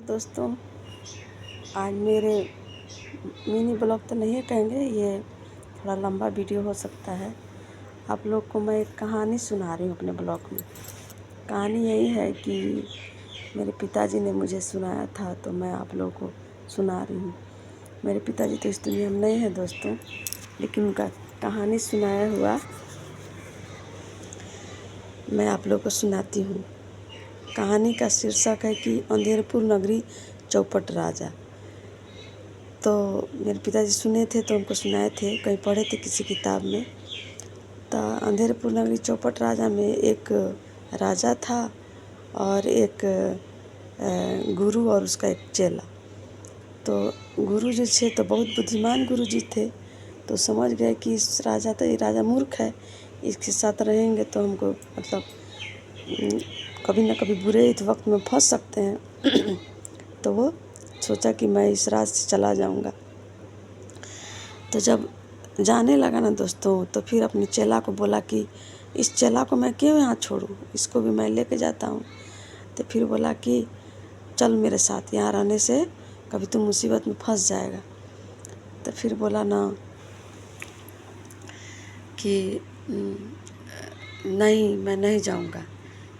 दोस्तों, आज मेरे मिनी ब्लॉग तो नहीं कहेंगे, ये थोड़ा लंबा वीडियो हो सकता है। आप लोग को मैं एक कहानी सुना रही हूँ अपने ब्लॉग में। कहानी यही है कि मेरे पिताजी ने मुझे सुनाया था, तो मैं आप लोगों को सुना रही हूँ। मेरे पिताजी तो इस दुनिया में नहीं है दोस्तों, लेकिन उनका कहानी सुनाया हुआ मैं आप लोगों को सुनाती हूँ। कहानी का शीर्षक है कि अंधेरपुर नगरी चौपट राजा। तो मेरे पिताजी सुने थे तो उनको सुनाए थे, कहीं पढ़े थे किसी किताब में। तो अंधेरपुर नगरी चौपट राजा में एक राजा था और एक गुरु और उसका एक चेला। तो गुरु जी थे तो बहुत बुद्धिमान गुरु जी थे, तो समझ गए कि इस राजा तो ये राजा मूर्ख है, इसके साथ रहेंगे तो हमको मतलब कभी ना कभी बुरे वक्त में फंस सकते हैं। तो वो सोचा कि मैं इस राज से चला जाऊंगा। तो जब जाने लगा ना दोस्तों, तो फिर अपने चेला को बोला कि इस चेला को मैं क्यों यहाँ छोड़ूं, इसको भी मैं लेके जाता हूँ। तो फिर बोला कि चल मेरे साथ, यहाँ रहने से कभी तुम मुसीबत में फंस जाएगा। तो फिर बोला ना कि नहीं, मैं नहीं जाऊँगा।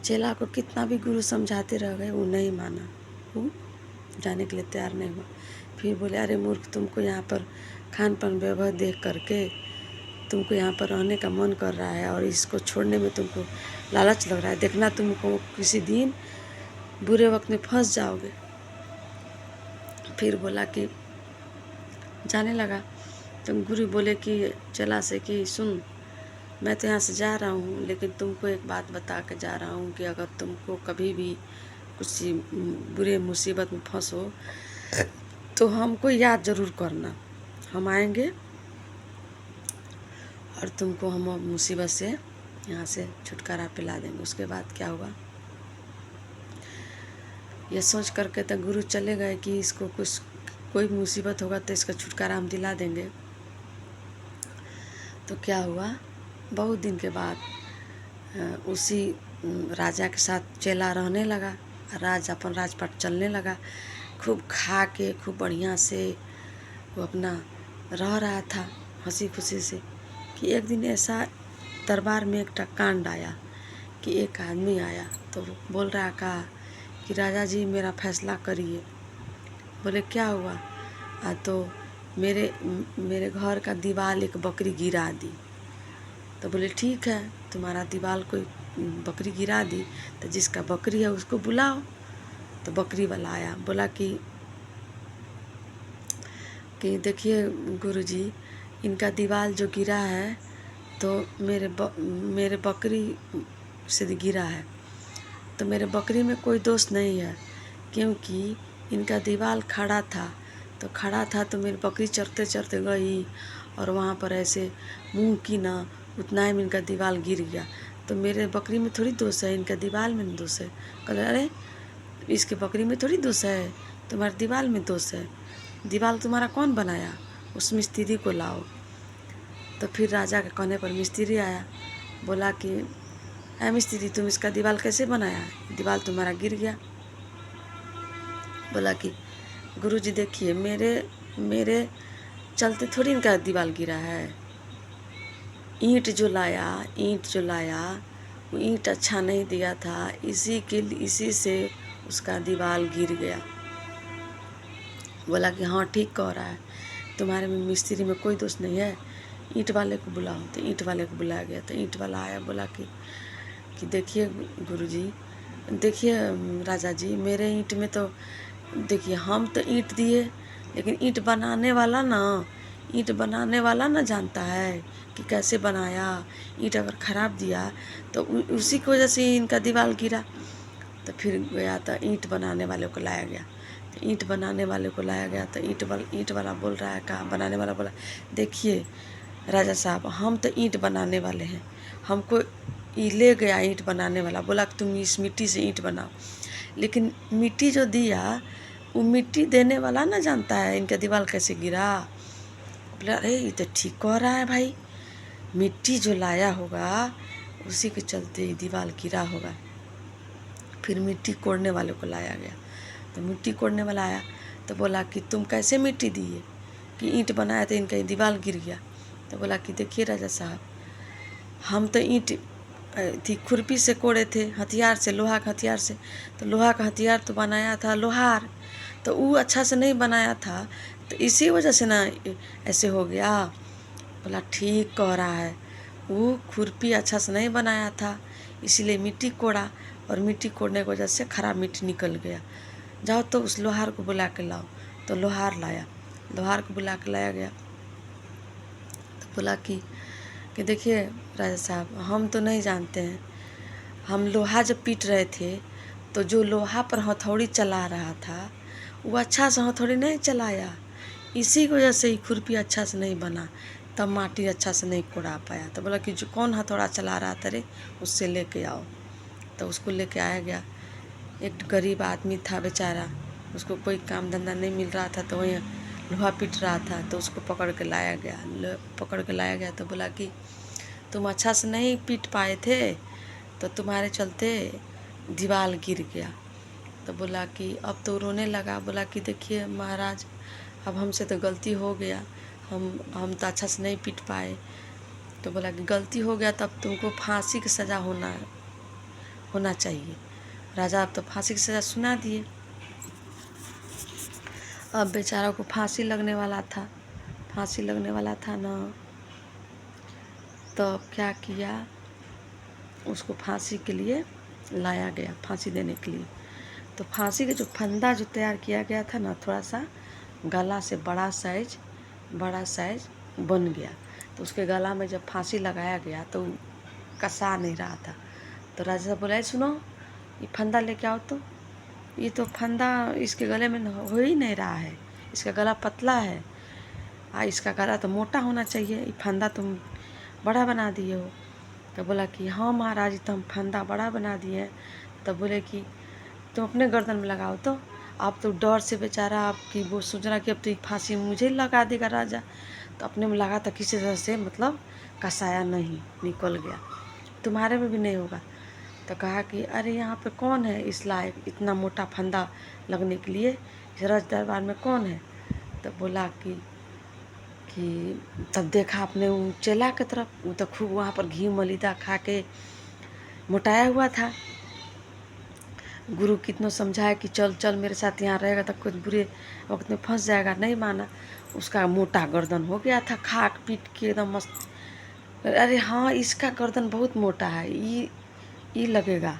चेला को कितना भी गुरु समझाते रह गए, वो नहीं माना, वो जाने के लिए तैयार नहीं हुआ। फिर बोले, अरे मूर्ख, तुमको यहाँ पर खान पान व्यवहार देख करके तुमको यहाँ पर रहने का मन कर रहा है और इसको छोड़ने में तुमको लालच लग रहा है, देखना तुमको किसी दिन बुरे वक्त में फंस जाओगे। फिर बोला कि जाने लगा। तो गुरु बोले कि चेला से कि सुन, मैं तो यहाँ से जा रहा हूँ, लेकिन तुमको एक बात बता के जा रहा हूँ कि अगर तुमको कभी भी कुछ बुरे मुसीबत में फंसो तो हमको याद ज़रूर करना, हम आएंगे और तुमको हम मुसीबत से यहाँ से छुटकारा पिला देंगे। उसके बाद क्या हुआ, ये सोच करके तो गुरु चले गए कि इसको कोई मुसीबत होगा तो इसका छुटकारा हम दिला देंगे। तो क्या हुआ, बहुत दिन के बाद उसी राजा के साथ चेला रहने लगा, अपन राजपाट चलने लगा। खूब खा के खूब बढ़िया से वो अपना रह रहा था हंसी खुशी से, कि एक दिन ऐसा दरबार में एक कांड आया कि एक आदमी आया तो बोल रहा कहा कि राजा जी मेरा फैसला करिए। बोले क्या हुआ? तो मेरे घर का दीवार एक बकरी गिरा दी। तो बोले ठीक है, तुम्हारा दीवार कोई बकरी गिरा दी तो जिसका बकरी है उसको बुलाओ। तो बकरी वाला आया, बोला कि देखिए गुरुजी, इनका दीवार जो गिरा है तो मेरे बकरी से गिरा है। तो मेरे बकरी में कोई दोष नहीं है, क्योंकि इनका दीवार खड़ा था तो मेरी बकरी चरते चरते गई और वहाँ पर ऐसे मुँह की ना, उतना ही में इनका दीवार गिर गया। तो मेरे बकरी में थोड़ी दोष है, इनका दीवार में दोष है। कहले अरे इसके बकरी में थोड़ी दोष है, तुम्हारे दीवार में दोष है। दीवार तुम्हारा कौन बनाया, उस मिस्त्री को लाओ। तो फिर राजा के कहने पर मिस्त्री आया, बोला कि ऐ मिस्त्री, तुम इसका दीवार कैसे बनाया, दीवार तुम्हारा गिर गया। बोला कि गुरुजी देखिए, मेरे चलते थोड़ी इनका दीवार गिरा है। ईंट जो लाया वो ईंट अच्छा नहीं दिया था, इसी से उसका दीवार गिर गया। बोला कि हाँ ठीक कह रहा है, तुम्हारे में मिस्त्री में कोई दोष नहीं है, ईंट वाले को बुलाओ। तो ईंट वाले को बुलाया गया। तो ईंट वाला आया, बोला कि देखिए गुरुजी, देखिए राजा जी, मेरे ईंट में तो देखिए हम तो ईंट दिए, लेकिन ईंट बनाने वाला ना जानता है कि कैसे बनाया। ईंट अगर ख़राब दिया तो उसी की वजह से इनका दीवार गिरा। तो फिर गया तो ईंट बनाने वाले को लाया गया। तो ईंट बनाने वाले को लाया गया तो ईंट वाला बोल रहा है, कहा बनाने वाला बोला, देखिए राजा साहब, हम तो ईंट बनाने वाले हैं, हमको ले गया ईंट बनाने वाला, बोला कि तुम इस मिट्टी से ईंट बनाओ। लेकिन मिट्टी जो दिया वो मिट्टी देने वाला ना जानता है इनका दीवार कैसे गिरा। बोला अरे ये तो ठीक कह रहा है भाई, मिट्टी जो लाया होगा उसी के चलते दीवार गिरा होगा। फिर मिट्टी कोड़ने वाले को लाया गया। तो मिट्टी कोड़ने वाला आया तो बोला कि तुम कैसे मिट्टी दिए, कि ईंट बनाया तो इनका दीवार गिर गया। तो बोला कि देखिए राजा साहब, हम तो ईंट थी खुरपी से कोड़े थे, हथियार से, लोहा का हथियार से। तो लोहा का हथियार तो बनाया था लोहार, तो वो अच्छा से नहीं बनाया था, तो इसी वजह से ना ऐसे हो गया। बोला ठीक कह रहा है, वो खुरपी अच्छा से नहीं बनाया था, इसीलिए मिट्टी कोड़ा, और मिट्टी कोड़ने की वजह से खराब मिट्टी निकल गया। जाओ तो उस लोहार को बुला के लाओ। तो लोहार लाया, लोहार को बुला के लाया गया। तो बोला कि देखिए राजा साहब, हम तो नहीं जानते हैं, हम लोहा जब पीट रहे थे तो जो लोहा पर हथौड़ी चला रहा था वो अच्छा से हथौड़ी नहीं चलाया, इसी की वजह से ही खुरपी अच्छा से नहीं बना, तब माटी अच्छा से नहीं कोड़ा पाया। तो बोला कि जो कौन हथौड़ा चला रहा था रे, उससे लेके आओ। तो उसको लेके आया गया। एक गरीब आदमी था बेचारा, उसको कोई काम धंधा नहीं मिल रहा था, तो वहीं लोहा पीट रहा था, तो उसको पकड़ के लाया गया। तो बोला कि तुम अच्छा से नहीं पीट पाए थे, तो तुम्हारे चलते दीवार गिर गया। तो बोला कि अब तो रोने लगा। बोला कि देखिए महाराज, अब हमसे तो गलती हो गया, हम तो अच्छा से नहीं पीट पाए। तो बोला कि गलती हो गया, तब तुमको फांसी की सज़ा होना चाहिए। राजा अब तो फांसी की सज़ा सुना दिए। अब बेचारा को फांसी लगने वाला था ना, तो क्या किया, उसको फांसी के लिए लाया गया, फांसी देने के लिए। तो फांसी का जो फंदा जो तैयार किया गया था ना, थोड़ा सा गला से बड़ा साइज बन गया। तो उसके गला में जब फांसी लगाया गया तो कसा नहीं रहा था। तो राजा साहब बोला, सुनो, ये फंदा लेके आओ। तो ये तो फंदा इसके गले में हो ही नहीं रहा है, इसका गला पतला है, इसका गला तो मोटा होना चाहिए, ये फंदा तुम बड़ा बना दिए हो। तो बोला कि हाँ महाराज, तो हम फंदा बड़ा बना दिए। तो बोले कि तुम अपने गर्दन में लगाओ। तो आप तो डर से बेचारा, आपकी वो सोच रहा कि अब तो फांसी मुझे लगा देगा राजा। तो अपने में लगा था, किसी तरह से मतलब कसाया नहीं, निकल गया, तुम्हारे में भी नहीं होगा। तो कहा कि अरे यहाँ पे कौन है इस लायक, इतना मोटा फंदा लगने के लिए, इस राज दरबार में कौन है। तो बोला कि तब देखा अपने चेला की तरफ, वो तो खूब वहाँ पर घी मलिदा खा के मोटाया हुआ था। गुरु कितनों समझाया कि चल चल मेरे साथ यहाँ रहेगा तो कुछ बुरे वक्त में फंस जाएगा, नहीं माना। उसका मोटा गर्दन हो गया था, खाक पीट के एकदम मस्त। अरे हाँ, इसका गर्दन बहुत मोटा है, ये लगेगा,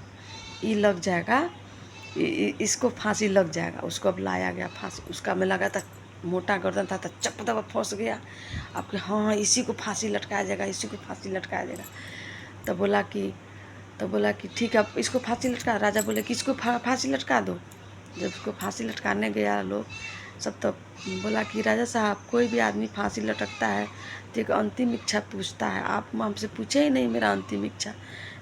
ये लग जाएगा, इसको फांसी लग जाएगा। उसको अब लाया गया फांसी, उसका में लगा था मोटा गर्दन था, तो चप दबा फंस गया। अब कि हाँ, इसी को फांसी लटकाया जाएगा। तो बोला कि ठीक है, अब इसको फांसी लटका। राजा बोले कि इसको फांसी लटका दो। जब उसको फांसी लटकाने गया लोग सब, तो बोला कि राजा साहब, कोई भी आदमी फांसी लटकता है तो एक अंतिम इच्छा पूछता है, आप हमसे पूछे ही नहीं मेरा अंतिम इच्छा।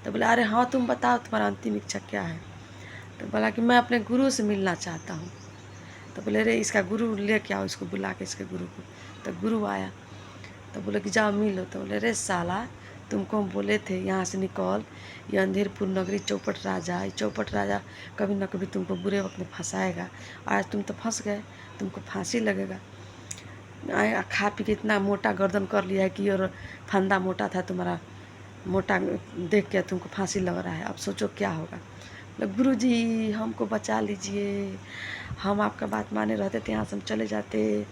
तो बोला अरे हाँ, तुम बताओ तुम्हारा अंतिम इच्छा क्या है। तो बोला कि मैं अपने गुरु से मिलना चाहता हूँ। तो बोले अरे इसका गुरु लेके आओ, इसको बुला के इसके गुरु को। तो गुरु आया, तो बोले कि जाओ मिलो। तो बोले अरे साला, तुमको हम बोले थे यहाँ से निकल, ये अंधेरपुर नगरी चौपट राजा कभी ना कभी तुमको बुरे वक्त में फंसाएगा। आज तुम तो फंस गए, तुमको फांसी लगेगा। खा पी के इतना मोटा गर्दन कर लिया है कि और फंदा मोटा था तुम्हारा, मोटा देख के तुमको फांसी लग रहा है, अब सोचो क्या होगा। गुरु जी हमको बचा लीजिए, हम आपका बात माने रहते थे, यहाँ से हम चले जाते,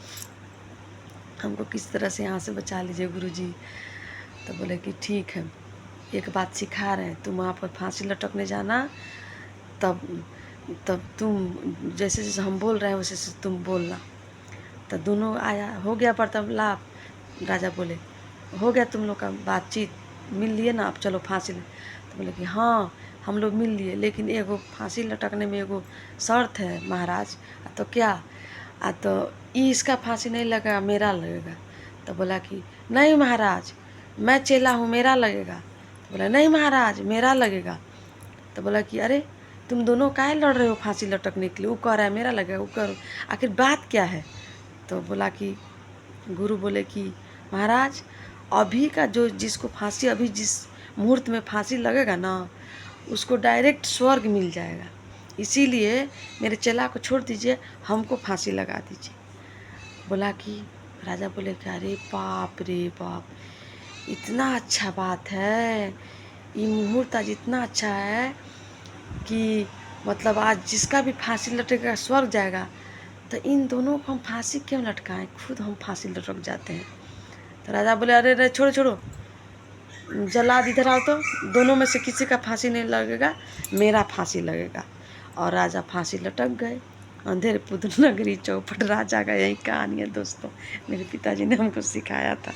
हमको किस तरह से यहाँ से बचा लीजिए गुरु जी। तो बोले कि ठीक है, एक बात सिखा रहे हैं, तुम वहाँ पर फांसी लटकने जाना, तब तुम जैसे जैसे हम बोल रहे हैं वैसे वैसे तुम बोलना। तो दोनों आया, हो गया वार्तालाप। राजा बोले हो गया तुम लोग का बातचीत, मिल लिए ना, अब चलो फांसी ले। तो बोले कि हाँ हम लोग मिल लिए, लेकिन एगो फांसी लटकने में एगो शर्त है महाराज। तो क्या? तो इसका फांसी नहीं लगा, मेरा लगेगा। तो बोला कि नहीं महाराज, मैं चेला हूँ, मेरा लगेगा। तो बोला नहीं महाराज, मेरा लगेगा। तो बोला कि अरे तुम दोनों काहे लड़ रहे हो फांसी लटकने के लिए, वो कह रहा है मेरा लगेगा, वो कह आखिर बात क्या है। तो बोला कि गुरु बोले कि महाराज, अभी का जो जिसको फांसी, अभी जिस मुहूर्त में फांसी लगेगा ना, उसको डायरेक्ट स्वर्ग मिल जाएगा, इसीलिए मेरे चेला को छोड़ दीजिए, हमको फांसी लगा दीजिए। बोला कि राजा बोले कि अरे बाप रे बाप, इतना अच्छा बात है, ये मुहूर्त आज इतना अच्छा है कि मतलब आज जिसका भी फांसी लटकेगा स्वर्ग जाएगा, तो इन दोनों को हम फांसी क्यों लटकाएं, खुद हम फांसी लटक जाते हैं। तो राजा बोले अरे अरे छोड़ो छोड़ो, जल्लाद इधर आओ, तो दोनों में से किसी का फांसी नहीं लगेगा, मेरा फांसी लगेगा। और राजा फांसी लटक गए। अंधेरपुर नगरी चौपट राजा का यही कहानी है दोस्तों, मेरे पिताजी ने हमको सिखाया था।